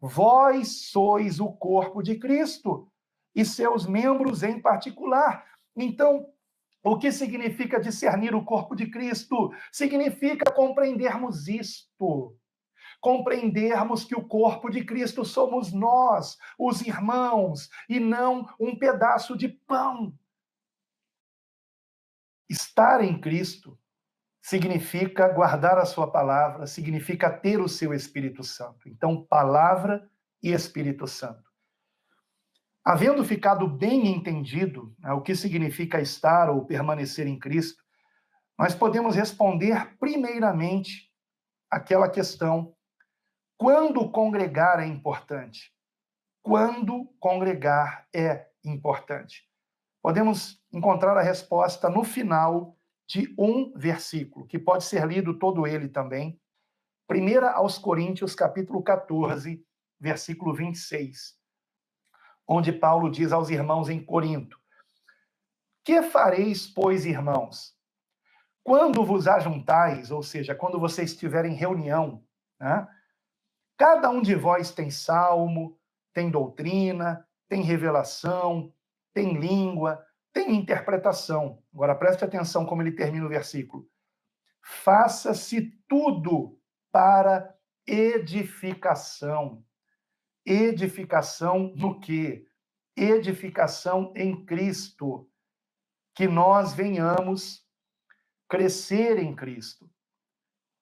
Vós sois o corpo de Cristo e seus membros em particular. Então, o que significa discernir o corpo de Cristo? Significa compreendermos isto. Compreendermos que o corpo de Cristo somos nós, os irmãos, e não um pedaço de pão. Estar em Cristo significa guardar a sua palavra, significa ter o seu Espírito Santo. Então, palavra e Espírito Santo. Havendo ficado bem entendido, né, o que significa estar ou permanecer em Cristo, nós podemos responder primeiramente aquela questão: quando congregar é importante? Quando congregar é importante? Podemos encontrar a resposta no final de um versículo, que pode ser lido todo ele também. 1 aos Coríntios, capítulo 14, versículo 26, onde Paulo diz aos irmãos em Corinto: que fareis, pois, irmãos? Quando vos ajuntais, ou seja, quando vocês estiverem em reunião, né? Cada um de vós tem salmo, tem doutrina, tem revelação, tem língua, tem interpretação. Agora preste atenção como ele termina o versículo. Faça-se tudo para edificação. Edificação no quê? Edificação em Cristo. Que nós venhamos crescer em Cristo.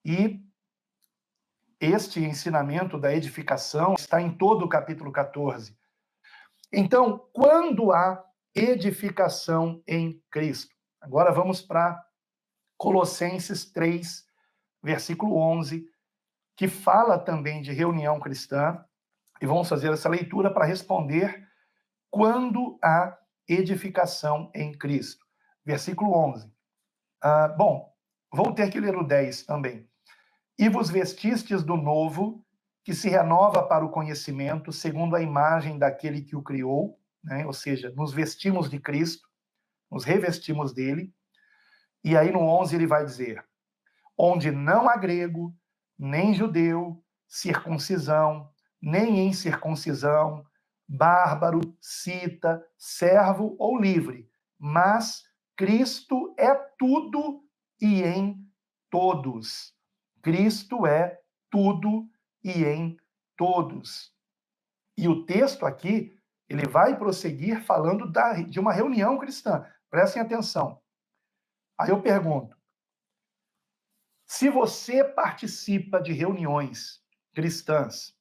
E este ensinamento da edificação está em todo o capítulo 14. Então, quando há edificação em Cristo? Agora vamos para Colossenses 3, versículo 11, que fala também de reunião cristã, e vamos fazer essa leitura para responder quando há edificação em Cristo. Versículo 11. Bom, vou ter que ler o 10 também. E vos vestistes do novo, que se renova para o conhecimento, segundo a imagem daquele que o criou, né? Ou seja, nos vestimos de Cristo, nos revestimos dele. E aí no 11 ele vai dizer: onde não há grego, nem judeu, circuncisão, nem incircuncisão, bárbaro, cita, servo ou livre, mas Cristo é tudo e em todos. Cristo é tudo e em todos. E o texto aqui, ele vai prosseguir falando de uma reunião cristã. Prestem atenção. Aí eu pergunto, se você participa de reuniões cristãs,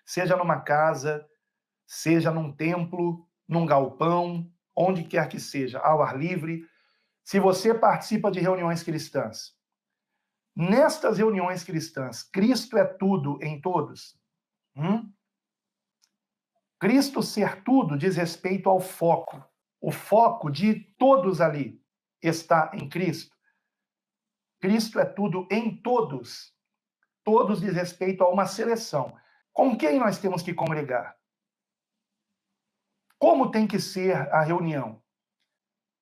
seja numa casa, seja num templo, num galpão, onde quer que seja, ao ar livre, se você participa de reuniões cristãs, nestas reuniões cristãs, Cristo é tudo em todos? Cristo ser tudo diz respeito ao foco. O foco de todos ali está em Cristo. Cristo é tudo em todos. Todos diz respeito a uma seleção. Com quem nós temos que congregar? Como tem que ser a reunião?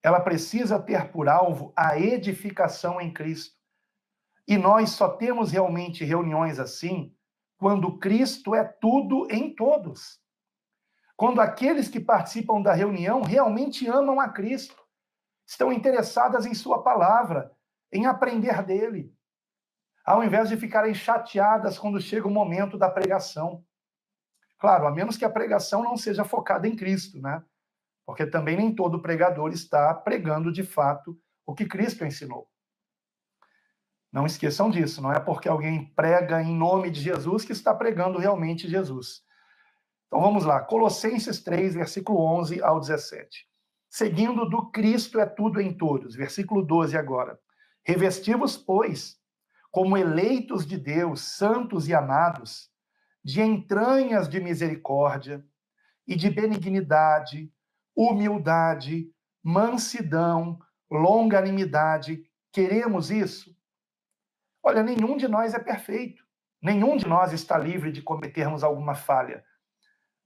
Ela precisa ter por alvo a edificação em Cristo. E nós só temos realmente reuniões assim quando Cristo é tudo em todos. Quando aqueles que participam da reunião realmente amam a Cristo, estão interessadas em sua palavra, em aprender dele, ao invés de ficarem chateadas quando chega o momento da pregação. Claro, a menos que a pregação não seja focada em Cristo, né? Porque também nem todo pregador está pregando de fato o que Cristo ensinou. Não esqueçam disso, não é porque alguém prega em nome de Jesus que está pregando realmente Jesus. Então vamos lá, Colossenses 3, versículo 11 ao 17. Seguindo do Cristo é tudo em todos, versículo 12 agora. Revesti-vos, pois, como eleitos de Deus, santos e amados, de entranhas de misericórdia e de benignidade, humildade, mansidão, longanimidade. Queremos isso? Olha, nenhum de nós é perfeito. Nenhum de nós está livre de cometermos alguma falha.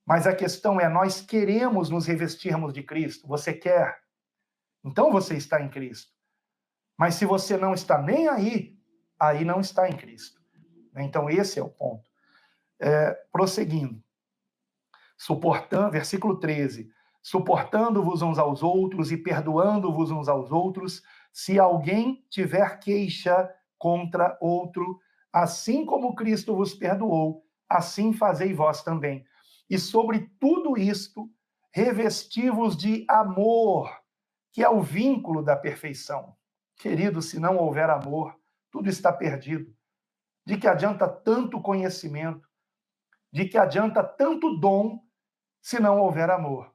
Mas a questão é, nós queremos nos revestirmos de Cristo. Você quer? Então você está em Cristo. Mas se você não está nem aí não está em Cristo. Então esse é o ponto. Prosseguindo. suportando, versículo 13, suportando-vos uns aos outros e perdoando-vos uns aos outros, se alguém tiver queixa contra outro, assim como Cristo vos perdoou, assim fazei vós também. E sobre tudo isto, revesti-vos de amor, que é o vínculo da perfeição. Querido, se não houver amor, tudo está perdido. De que adianta tanto conhecimento? De que adianta tanto dom se não houver amor?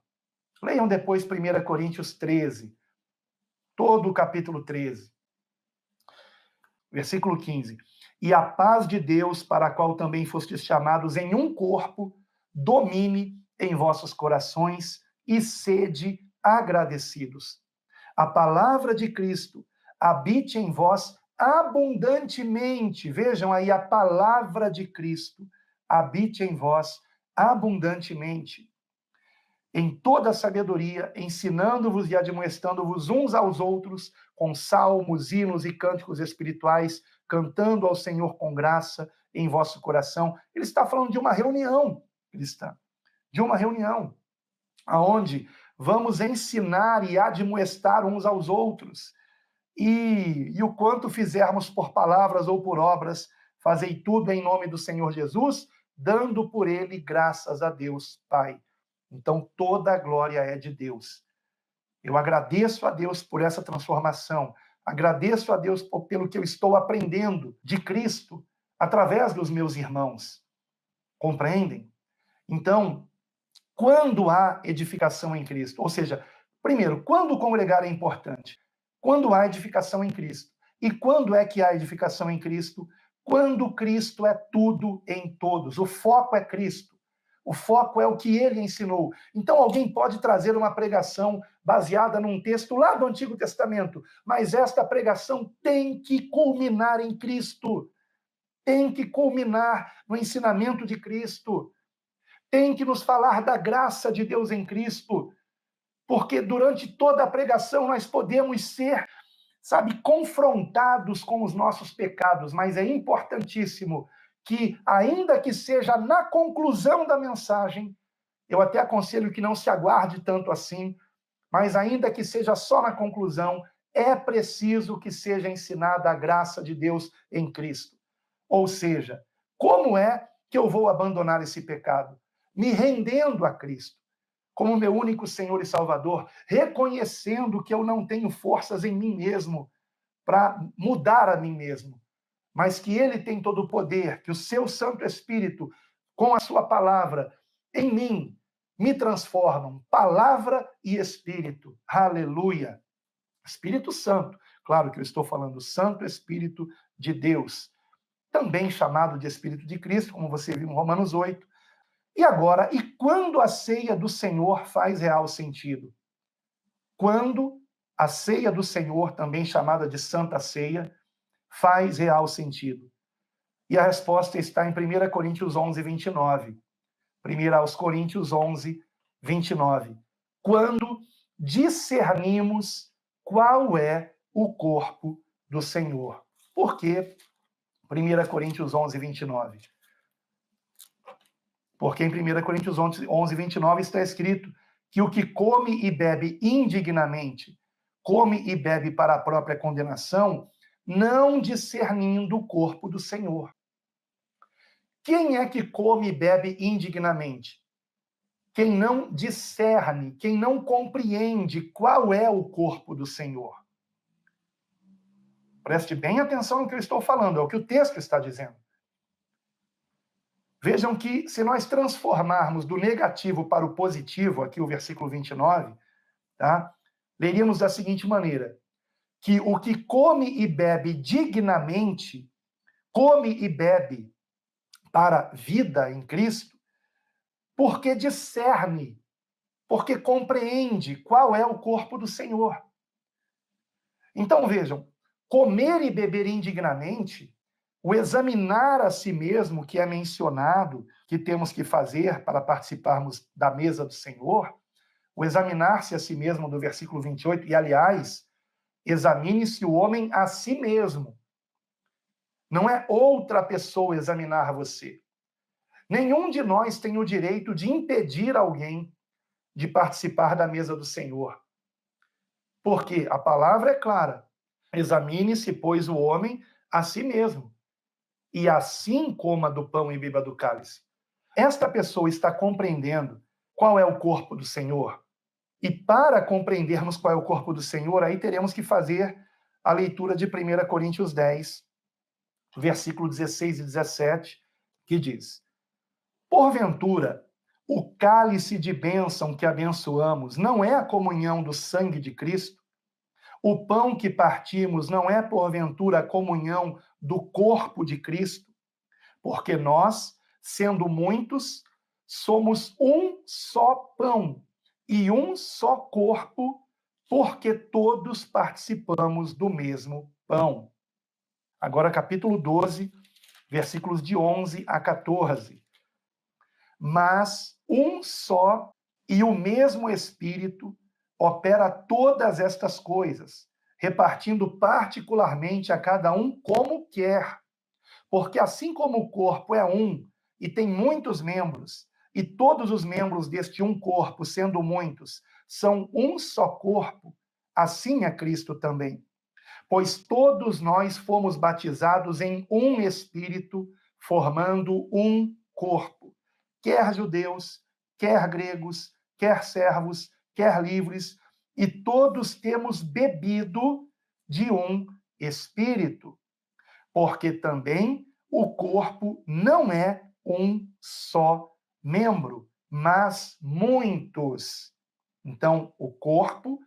Leiam depois 1 Coríntios 13, todo o capítulo 13, versículo 15. E a paz de Deus, para a qual também fostes chamados em um corpo, domine em vossos corações e sede agradecidos. A palavra de Cristo habite em vós abundantemente. Vejam aí, a palavra de Cristo habite em vós abundantemente, em toda a sabedoria, ensinando-vos e admoestando-vos uns aos outros, com salmos, hinos e cânticos espirituais, cantando ao Senhor com graça em vosso coração. Ele está falando de uma reunião cristã, de uma reunião, aonde vamos ensinar e admoestar uns aos outros. E o quanto fizermos por palavras ou por obras, fazei tudo em nome do Senhor Jesus, dando por ele graças a Deus, Pai. Então, toda a glória é de Deus. Eu agradeço a Deus por essa transformação. Agradeço a Deus pelo que eu estou aprendendo de Cristo através dos meus irmãos. Compreendem? Então, quando há edificação em Cristo, ou seja, primeiro, quando congregar é importante? Quando há edificação em Cristo. E quando é que há edificação em Cristo? Quando Cristo é tudo em todos. O foco é Cristo. O foco é o que ele ensinou. Então, alguém pode trazer uma pregação baseada num texto lá do Antigo Testamento, mas esta pregação tem que culminar em Cristo. Tem que culminar no ensinamento de Cristo. Tem que nos falar da graça de Deus em Cristo. Porque durante toda a pregação nós podemos ser, confrontados com os nossos pecados, mas é importantíssimo que, ainda que seja na conclusão da mensagem, eu até aconselho que não se aguarde tanto assim, mas ainda que seja só na conclusão, é preciso que seja ensinada a graça de Deus em Cristo. Ou seja, como é que eu vou abandonar esse pecado? Me rendendo a Cristo como meu único Senhor e Salvador, reconhecendo que eu não tenho forças em mim mesmo para mudar a mim mesmo, mas que Ele tem todo o poder, que o seu Santo Espírito, com a sua palavra, em mim, me transformam, palavra e Espírito. Aleluia! Espírito Santo, claro que eu estou falando Santo Espírito de Deus, também chamado de Espírito de Cristo, como você viu em Romanos 8. E agora, e quando a ceia do Senhor faz real sentido? Quando a ceia do Senhor, também chamada de Santa Ceia, faz real sentido? E a resposta está em 1 Coríntios 11, 29. 1 Coríntios 11, 29. Quando discernimos qual é o corpo do Senhor. Por quê? 1 Coríntios 11, 29. Porque em 1 Coríntios 11, 29 está escrito que o que come e bebe indignamente, come e bebe para a própria condenação, não discernindo o corpo do Senhor. Quem é que come e bebe indignamente? Quem não discerne, quem não compreende qual é o corpo do Senhor. Preste bem atenção no que eu estou falando, é o que o texto está dizendo. Vejam que, se nós transformarmos do negativo para o positivo, aqui o versículo 29, tá? Leríamos da seguinte maneira, que o que come e bebe dignamente, come e bebe para vida em Cristo, porque discerne, porque compreende qual é o corpo do Senhor. Então, vejam, comer e beber indignamente, o examinar a si mesmo, que é mencionado, que temos que fazer para participarmos da mesa do Senhor, o examinar-se a si mesmo do versículo 28, e aliás, examine-se o homem a si mesmo. Não é outra pessoa examinar você. Nenhum de nós tem o direito de impedir alguém de participar da mesa do Senhor. Porque a palavra é clara. Examine-se, pois, o homem a si mesmo, e assim coma do pão e beba do cálice. Esta pessoa está compreendendo qual é o corpo do Senhor? E para compreendermos qual é o corpo do Senhor, aí teremos que fazer a leitura de 1 Coríntios 10, versículo 16 e 17, que diz: porventura, o cálice de bênção que abençoamos não é a comunhão do sangue de Cristo? O pão que partimos não é, porventura, a comunhão do corpo de Cristo? Porque nós, sendo muitos, somos um só pão e um só corpo, porque todos participamos do mesmo pão. Agora, capítulo 12, versículos de 11 a 14. Mas um só e o mesmo Espírito opera todas estas coisas, repartindo particularmente a cada um como quer. Porque assim como o corpo é um e tem muitos membros, e todos os membros deste um corpo, sendo muitos, são um só corpo, assim é Cristo também. Pois todos nós fomos batizados em um Espírito, formando um corpo. Quer judeus, quer gregos, quer servos, quer livres, e todos temos bebido de um Espírito. Porque também o corpo não é um só membro, mas muitos. Então, o corpo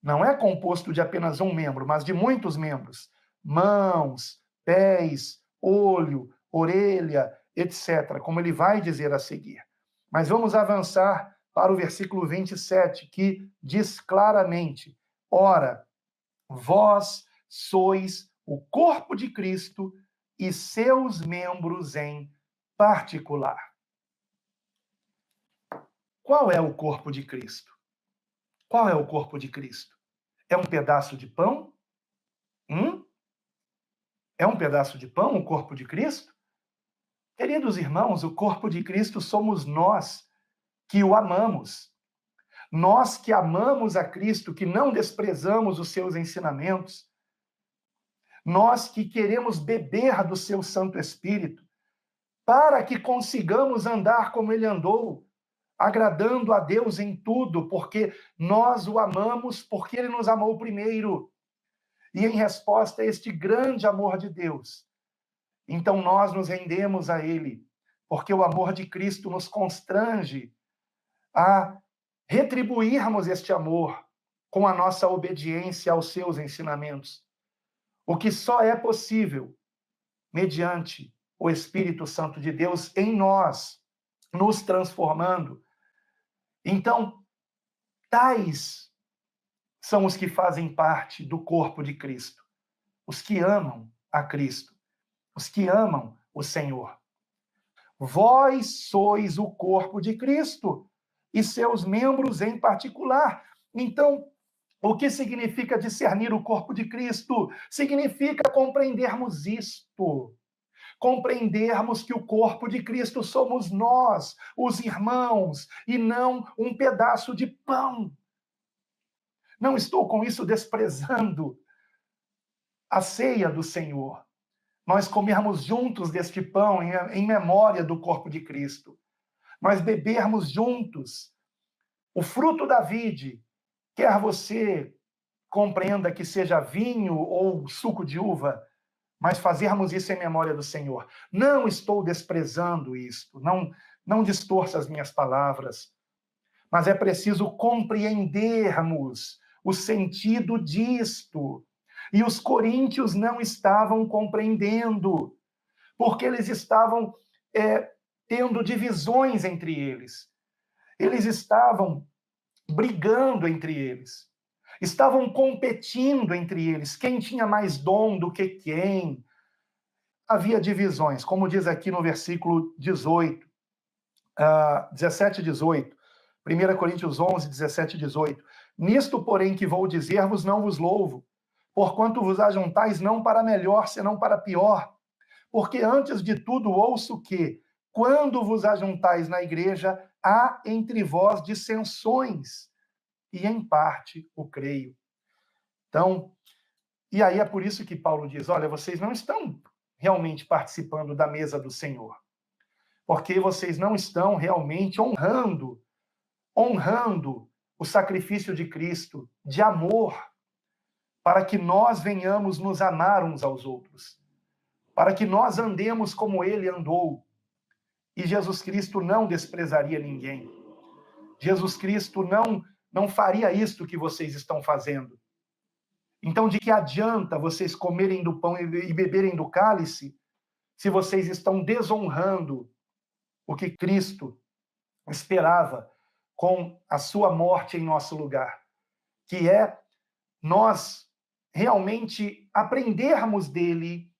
não é composto de apenas um membro, mas de muitos membros. Mãos, pés, olho, orelha, etc., como ele vai dizer a seguir. Mas vamos avançar para o versículo 27, que diz claramente: ora, vós sois o corpo de Cristo e seus membros em particular. Qual é o corpo de Cristo? Qual é o corpo de Cristo? É um pedaço de pão? É um pedaço de pão o corpo de Cristo? Queridos irmãos, o corpo de Cristo somos nós que o amamos. Nós que amamos a Cristo, que não desprezamos os seus ensinamentos. Nós que queremos beber do seu Santo Espírito, para que consigamos andar como ele andou, agradando a Deus em tudo, porque nós o amamos, porque ele nos amou primeiro. E em resposta a este grande amor de Deus, então nós nos rendemos a ele, porque o amor de Cristo nos constrange a retribuirmos este amor com a nossa obediência aos seus ensinamentos. O que só é possível mediante o Espírito Santo de Deus em nós, nos transformando. Então, tais são os que fazem parte do corpo de Cristo, os que amam a Cristo, os que amam o Senhor. Vós sois o corpo de Cristo e seus membros em particular. Então, o que significa discernir o corpo de Cristo? Significa compreendermos isto. Compreendermos que o corpo de Cristo somos nós, os irmãos, e não um pedaço de pão. Não estou com isso desprezando a ceia do Senhor. Nós comermos juntos deste pão em memória do corpo de Cristo. Nós bebermos juntos o fruto da vide, quer você compreenda que seja vinho ou suco de uva, mas fazermos isso em memória do Senhor. Não estou desprezando isto, não distorça as minhas palavras, mas é preciso compreendermos o sentido disto. E os coríntios não estavam compreendendo, porque eles estavam tendo divisões entre eles. Eles estavam brigando entre eles. Estavam competindo entre eles. Quem tinha mais dom do que quem? Havia divisões, como diz aqui no versículo 18, 17 e 18. 1 Coríntios 11, 17 e 18. Nisto, porém, que vou dizer-vos, não vos louvo, porquanto vos ajuntais não para melhor, senão para pior. Porque antes de tudo ouço que, quando vos ajuntais na igreja, há entre vós dissensões, e em parte o creio. Então, e aí é por isso que Paulo diz, olha, vocês não estão realmente participando da mesa do Senhor, porque vocês não estão realmente honrando o sacrifício de Cristo, de amor, para que nós venhamos nos amar uns aos outros, para que nós andemos como ele andou. E Jesus Cristo não desprezaria ninguém. Jesus Cristo não faria isto que vocês estão fazendo. Então, de que adianta vocês comerem do pão e beberem do cálice, se vocês estão desonrando o que Cristo esperava com a sua morte em nosso lugar, que é nós realmente aprendermos dele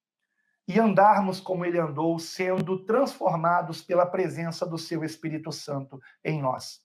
e andarmos como ele andou, sendo transformados pela presença do seu Espírito Santo em nós.